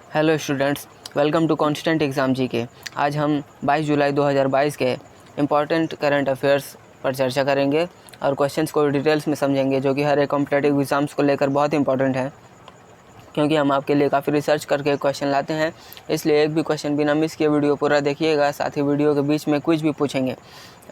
Hello students, welcome to constant exam GK. आज हम 22 जुलाई 2022 के इम्पॉर्टेंट करंट अफेयर्स पर चर्चा करेंगे और क्वेश्चंस को डिटेल्स में समझेंगे, जो कि हर एक कॉम्पिटेटिव एग्ज़ाम्स को लेकर बहुत इंपॉर्टेंट है, क्योंकि हम आपके लिए काफ़ी रिसर्च करके क्वेश्चन लाते हैं। इसलिए एक भी क्वेश्चन बिना मिस किए वीडियो पूरा देखिएगा। साथ ही वीडियो के बीच में क्विज भी पूछेंगे।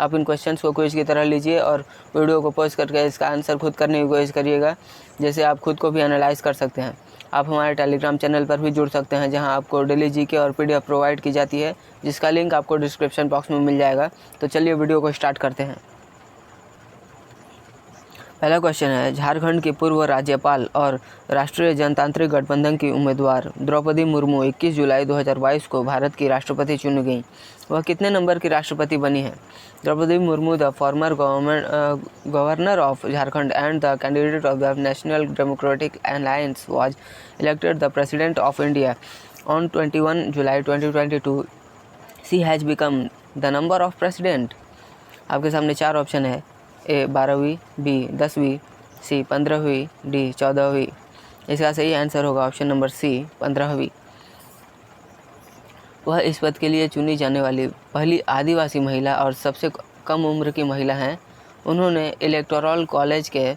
आप इन क्वेश्चंस को क्विज की तरह लीजिए और वीडियो को पॉज करके इसका आंसर खुद करने की कोशिश करिएगा, जैसे आप खुद को भी एनालाइज कर सकते हैं। आप हमारे टेलीग्राम चैनल पर भी जुड़ सकते हैं, जहां आपको डेली जीके और पीडीएफ प्रोवाइड की जाती है, जिसका लिंक आपको डिस्क्रिप्शन बॉक्स में मिल जाएगा। तो चलिए वीडियो को स्टार्ट करते हैं। पहला क्वेश्चन है, झारखंड की पूर्व राज्यपाल और राष्ट्रीय जनतांत्रिक गठबंधन की उम्मीदवार द्रौपदी मुर्मू 21 जुलाई 2022 को भारत की राष्ट्रपति चुनी गई। वह कितने नंबर की राष्ट्रपति बनी है? Droupadi Murmu the former governor of Jharkhand and the candidate of the National Democratic Alliance was elected the president of India on 21 July 2022। She has become the number of president. आपके सामने चार ऑप्शन है, ए 12वीं, बी 10वीं, सी 15वीं, डी 14वीं। इसका सही आंसर होगा option number सी 15वीं। वह इस पद के लिए चुनी जाने वाली पहली आदिवासी महिला और सबसे कम उम्र की महिला हैं। उन्होंने इलेक्टोरल कॉलेज के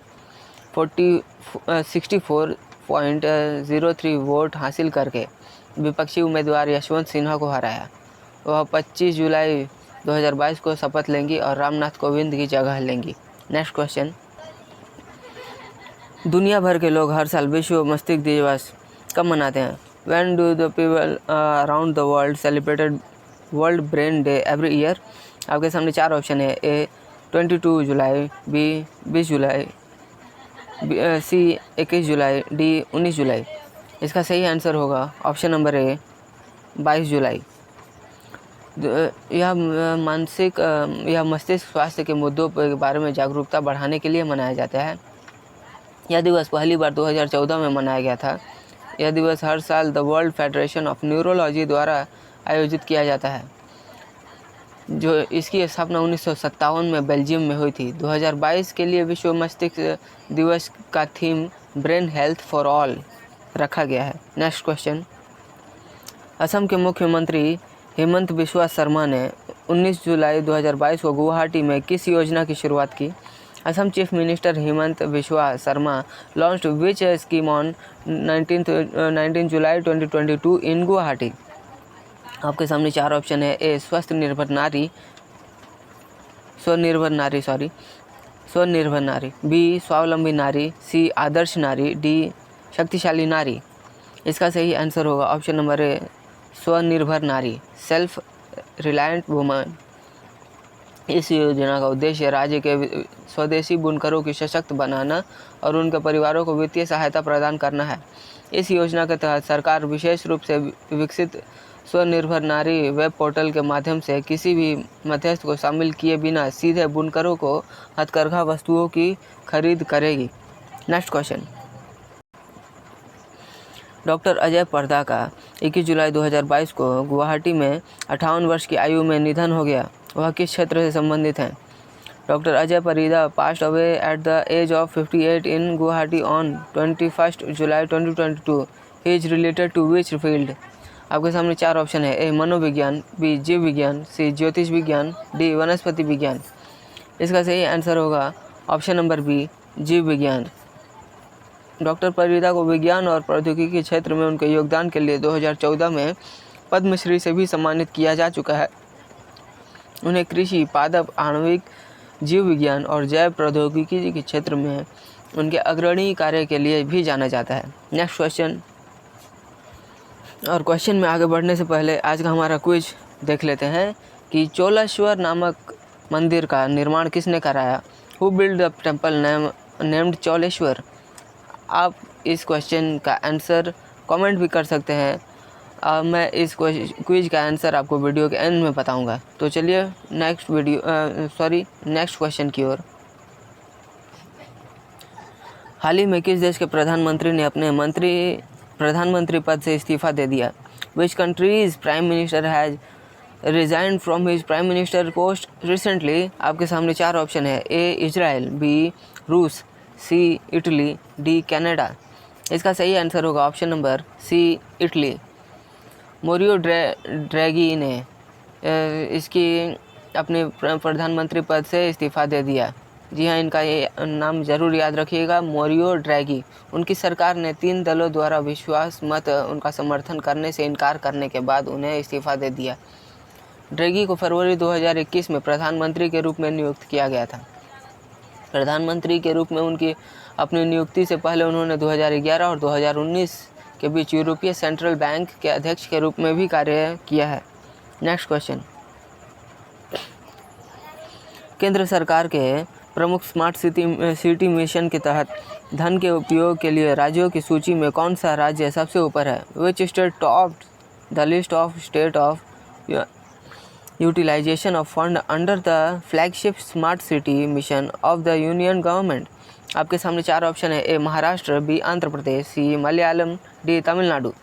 64.03 वोट हासिल करके विपक्षी उम्मीदवार यशवंत सिन्हा को हराया। वह 25 जुलाई 2022 को शपथ लेंगी और रामनाथ कोविंद की जगह लेंगी। नेक्स्ट क्वेश्चन, दुनिया भर के लोग हर साल विश्व मस्तिष्क दिवस कब मनाते हैं? When do the people around the world celebrated World Brain Day every year? आपके सामने चार ऑप्शन है, ए 22 जुलाई, बी 20 जुलाई, सी 21 जुलाई, डी 19 जुलाई। इसका सही आंसर होगा ऑप्शन नंबर ए 22 जुलाई। यह मस्तिष्क स्वास्थ्य के मुद्दों के बारे में जागरूकता बढ़ाने के लिए मनाया जाता है। यह दिवस पहली बार 2014 में मनाया गया था। यह दिवस हर साल the world federation of neurology द्वारा आयोजित किया जाता है, जो इसकी स्थापना 1957 में बेल्जियम में हुई थी। 2022 के लिए विश्व मस्तिष्क दिवस का theme brain health for all रखा गया है। नेक्स्ट क्वेश्चन, असम के मुख्यमंत्री हेमंत बिस्वा शर्मा ने 19 जुलाई 2022 को गुवाहाटी में किस योजना की शुरुआत की? Assam chief minister Hemant Biswa Sharma launched which scheme on 19 जुलाई 2022 इन गुवाहाटी। आपके सामने चार ऑप्शन है, ए स्वनिर्भर नारी, बी स्वावलंबी नारी, सी आदर्श नारी, डी शक्तिशाली नारी। इसका सही आंसर होगा ऑप्शन नंबर ए स्वनिर्भर नारी, सेल्फ रिलायंट वुमन। इस योजना का उद्देश्य राज्य के स्वदेशी बुनकरों की सशक्त बनाना और उनके परिवारों को वित्तीय सहायता प्रदान करना है। इस योजना के तहत सरकार विशेष रूप से विकसित स्वनिर्भर नारी वेब पोर्टल के माध्यम से किसी भी मध्यस्थ को शामिल किए बिना सीधे बुनकरों को हथकरघा वस्तुओं की खरीद करेगी। नेक्स्ट क्वेश्चन, डॉक्टर अजय परदा का 21 जुलाई 2022 को गुवाहाटी में 58 वर्ष की आयु में निधन हो गया। वह किस क्षेत्र से संबंधित हैं? Doctor Ajay Parida passed away at the age of 58 in Guwahati on 21 July 2022। He is related to which field? आपके सामने चार ऑप्शन है, ए मनोविज्ञान, बी जीव विज्ञान, सी ज्योतिष विज्ञान, डी वनस्पति विज्ञान। इसका सही आंसर होगा ऑप्शन नंबर बी जीव विज्ञान। डॉक्टर परिदा को विज्ञान और प्रौद्योगिकी के क्षेत्र में उनके योगदान के लिए 2014 में पद्मश्री से भी सम्मानित किया जा चुका है। उन्हें कृषि, पादप, आणविक, जीव विज्ञान और जैव प्रौद्योगिकी के क्षेत्र में उनके अग्रणी कार्य के लिए भी जाना जाता है। नेक्स्ट क्वेश्चन, और क्वेश्चन में आगे बढ़ने से पहले आज का हमारा क्विज देख लेते हैं कि चोलेश्वर नामक मंदिर का निर्माण किसने कराया? Who build the temple named Choleshwar? आप इस क्वेश्चन का आंसर कमेंट भी कर सकते हैं। मैं इस क्विज का आंसर आपको वीडियो के एंड में बताऊंगा। तो चलिए नेक्स्ट क्वेश्चन की ओर। हाल ही में किस देश के प्रधानमंत्री ने अपने प्रधानमंत्री पद से इस्तीफा दे दिया? Which country's prime minister has resigned from his prime minister post recently? आपके सामने चार ऑप्शन है, ए इजराइल, बी रूस, सी इटली, डी कनाडा। इसका सही आंसर होगा option number C Italy. Mario Draghi ने इसकी अपने प्रधानमंत्री पद से इस्तीफ़ा दे दिया। जी हाँ, इनका ये नाम ज़रूर याद रखिएगा, मोरियो ड्रैगी। उनकी सरकार ने 3 दलों द्वारा विश्वास मत उनका समर्थन करने से इनकार करने के बाद उन्हें इस्तीफ़ा दे दिया। ड्रैगी को फरवरी 2021 में प्रधानमंत्री के रूप में नियुक्त किया गया था। प्रधानमंत्री के रूप में उनकी अपनी नियुक्ति से पहले उन्होंने 2011 और 2019 के बीच यूरोपीय सेंट्रल बैंक के अध्यक्ष के रूप में भी कार्य किया है। नेक्स्ट क्वेश्चन, केंद्र सरकार के प्रमुख स्मार्ट सिटी मिशन के तहत धन के उपयोग के लिए राज्यों की सूची में कौन सा राज्य सबसे ऊपर है? Which state topped the list of state of utilization of fund under the flagship smart city mission of the union government? आपके सामने 4 ऑप्शन है। A Maharashtra, B Andhra Pradesh, C Malayalam, D Tamil Nadu.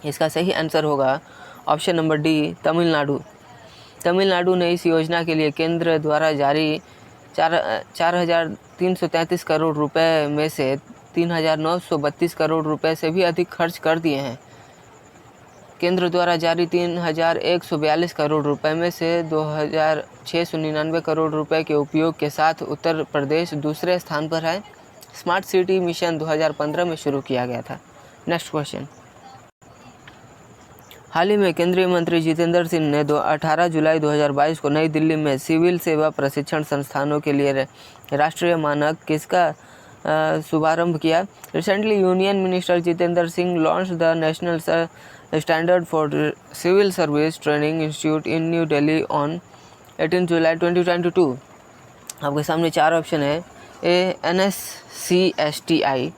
इसका सही आंसर होगा option number D, Tamil Nadu. Tamil Nadu ने इस योजना के लिए केंद्र द्वारा जारी 4,333 करोड़ रुपए में से 3,932 करोड़ रुपए से भी अधिक खर्च कर दिए हैं। केंद्र द्वारा जारी 3,142 करोड़ रुपए में से 2,699 करोड़ रुपए के उपयोग के साथ उत्तर प्रदेश दूसरे स्थान पर है। स्मार्ट सिटी मिशन 2015 में शुरू किया गया था। नेक्स्ट क्वेश्चन, हाल ही में केंद्रीय मंत्री जितेंद्र सिंह ने 18 जुलाई 2022 को नई दिल्ली में सिविल सेवा प्रशिक्षण संस्थानों के लिए राष्ट्रीय मानक किसका शुभारंभ किया? Recently union minister Jitendra Singh launch the national standard for civil service training institute in new Delhi on 18 July 2022। आपके सामने 4 ऑप्शन है। A NSCSTI,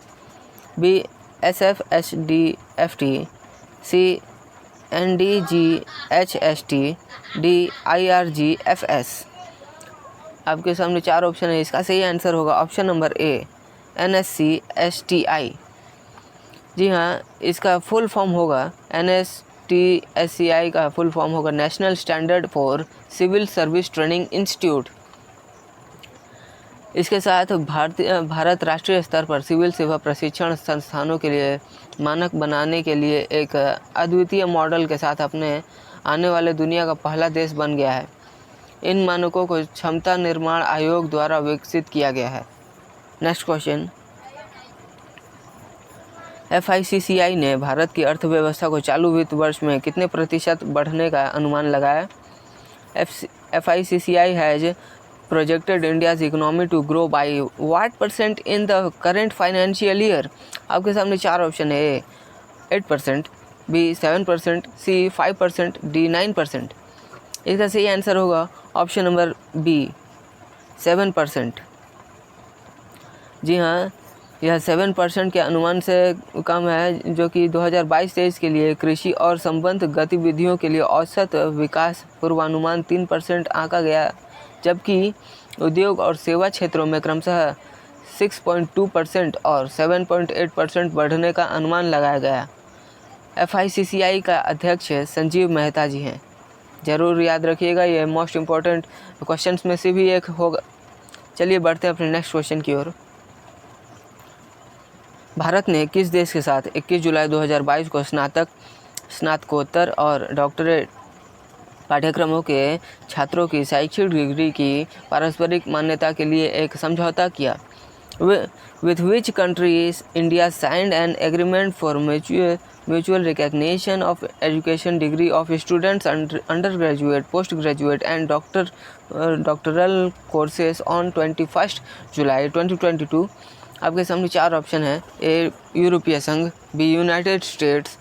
B SFSDFT, C NDGHST, D IRGFS। आपके सामने 4 ऑप्शन है। इसका सही आंसर होगा ऑप्शन नंबर ए, NSCSTI। जी हाँ, इसका फुल फॉर्म होगा NSTSCI का फुल फॉर्म होगा national standard for civil service training institute. इसके साथ भारत राष्ट्रीय स्तर पर सिविल सेवा प्रशिक्षण संस्थानों के लिए मानक बनाने के लिए एक अद्वितीय मॉडल के साथ अपने आने वाले दुनिया का पहला देश बन गया है। इन मानकों को क्षमता निर्माण आयोग द्वारा विकसित किया गया है। नेक्स्ट क्वेश्चन, FICCI ने भारत की अर्थव्यवस्था को चालू वित्त वर्ष में कितने प्रतिशत बढ़ने का अनुमान लगाया? FICCI has projected India's economy to grow by what % in the current financial year? आपके सामने 4 ऑप्शन है। 8%, B 7%, C 5%, D 9%। इसका सही आंसर होगा ऑप्शन नंबर B 7%। जी हाँ, यह 7% के अनुमान से कम है, जो कि 2022-23 के लिए कृषि और संबद्ध गतिविधियों के लिए औसत विकास पूर्वानुमान 3% आंका गया, जबकि उद्योग और सेवा क्षेत्रों में क्रमशः 6.2% और 7.8% बढ़ने का अनुमान लगाया गया। FICCI का अध्यक्ष संजीव मेहता जी हैं। ज़रूर याद रखिएगा, ये मोस्ट इम्पॉर्टेंट क्वेश्चंस में से भी एक होगा। चलिए बढ़ते हैं अपने नेक्स्ट क्वेश्चन की ओर। भारत ने किस देश के साथ 21 जुलाई 2022 को स्नातकोत्तर और डॉक्टरेट पाठ्यक्रमों के छात्रों की शैक्षिक डिग्री की पारस्परिक मान्यता के लिए एक समझौता किया? With which countries India signed an agreement for mutual recognition of education degree of students undergraduate, postgraduate and doctoral courses on 21 July 2022? आपके सामने 4 ऑप्शन है। ए यूरोपीय संघ, B United States,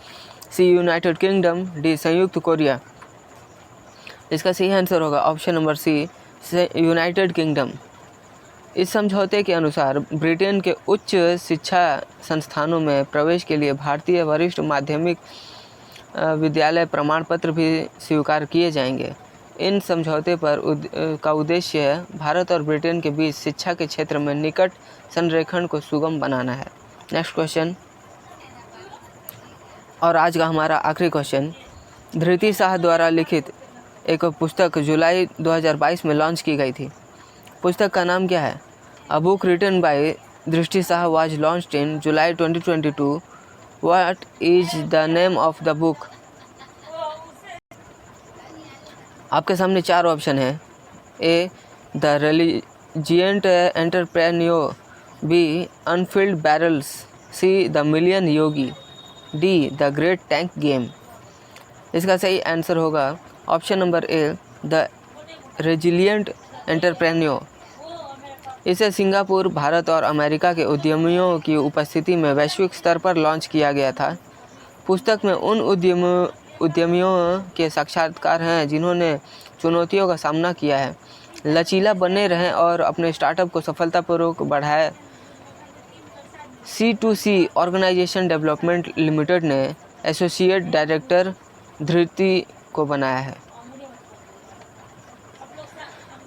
C United Kingdom, D संयुक्त Korea. इसका सही answer होगा option number C, United Kingdom. इस समझौते के अनुसार ब्रिटेन के उच्च शिक्षा संस्थानों में प्रवेश के लिए भारतीय वरिष्ठ माध्यमिक विद्यालय प्रमाण पत्र भी स्वीकार किए जाएंगे। इन समझौते का उद्देश्य भारत और ब्रिटेन के बीच शिक्षा के क्षेत्र में निकट संरेखण को सुगम बनाना है। नेक्स्ट क्वेश्चन, और आज का हमारा आखिरी क्वेश्चन। धृति शाह द्वारा लिखित एक पुस्तक जुलाई 2022 में लॉन्च की गई थी। पुस्तक का नाम क्या है? A book written by Drishti Shah was launched in July 2022। What is the name of the book? आपके सामने 4 ऑप्शन है। A the resilient entrepreneur, B unfilled barrels, C the million yogi, D the great tank game. इसका सही answer होगा option number A the resilient entrepreneur. इसे Singapore, Bharat और America के उद्यमियों की उपस्थिति में वैश्विक स्तर पर लॉन्च किया गया था। पुस्तक में उन उद्यमियों के साक्षात्कार हैं जिन्होंने चुनौतियों का सामना किया है, लचीला बने रहें और अपने स्टार्टअप को सफलतापूर्वक बढ़ाया। C2C ऑर्गेनाइजेशन डेवलपमेंट लिमिटेड ने एसोसिएट डायरेक्टर धृति को बनाया है।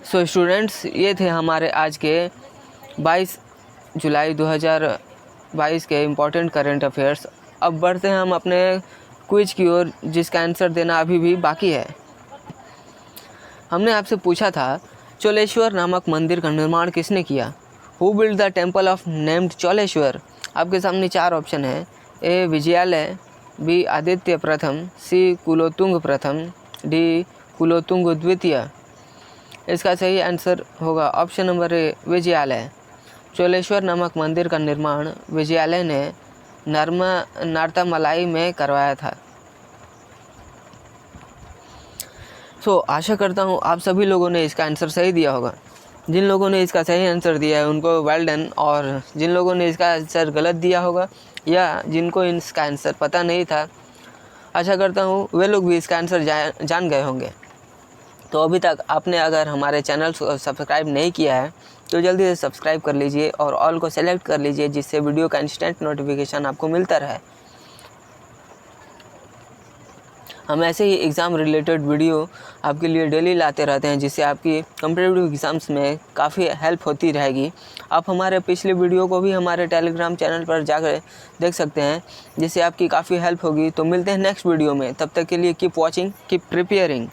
सो स्टूडेंट्स, ये थे हमारे आज के 22 जुलाई 2022 के इम्पोर्टेंट करंट अफेयर्स। अब बढ़ते हैं हम अपने क्विज की ओर, जिसका आंसर देना अभी भी बाकी है। हमने आपसे पूछा था चोलेश्वर नामक मंदिर का निर्माण किसने किया? Who build the temple of named Choleshwar? आपके सामने 4 ऑप्शन है। ए विजयालय, बी आदित्य प्रथम, सी कुलोतुंग प्रथम, डी कुलोतुंग द्वितीय। इसका सही आंसर होगा ऑप्शन नंबर ए विजयालय। चोलेश्वर नामक मंदिर का निर्माण विजयालय ने नारतामलाई में करवाया था। सो आशा करता हूँ आप सभी लोगों ने इसका आंसर सही दिया होगा। जिन लोगों ने इसका सही आंसर दिया है उनको वेल डन, और जिन लोगों ने इसका आंसर गलत दिया होगा या जिनको इसका आंसर पता नहीं था, आशा करता हूँ वे लोग भी इसका आंसर जान गए होंगे। तो अभी तक आपने अगर हमारे चैनल को सब्सक्राइब नहीं किया है तो जल्दी से सब्सक्राइब कर लीजिए और ऑल को सेलेक्ट कर लीजिए, जिससे वीडियो का इंस्टेंट नोटिफिकेशन आपको मिलता रहे। हम ऐसे ही एग्ज़ाम रिलेटेड वीडियो आपके लिए डेली लाते रहते हैं, जिससे आपकी कॉम्पिटिटिव एग्ज़ाम्स में काफ़ी हेल्प होती रहेगी। आप हमारे पिछले वीडियो को भी हमारे टेलीग्राम चैनल पर जाकर देख सकते हैं, जिससे आपकी काफ़ी हेल्प होगी। तो मिलते हैं नेक्स्ट वीडियो में, तब तक के लिए कीप वॉचिंग, कीप प्रिपेयरिंग।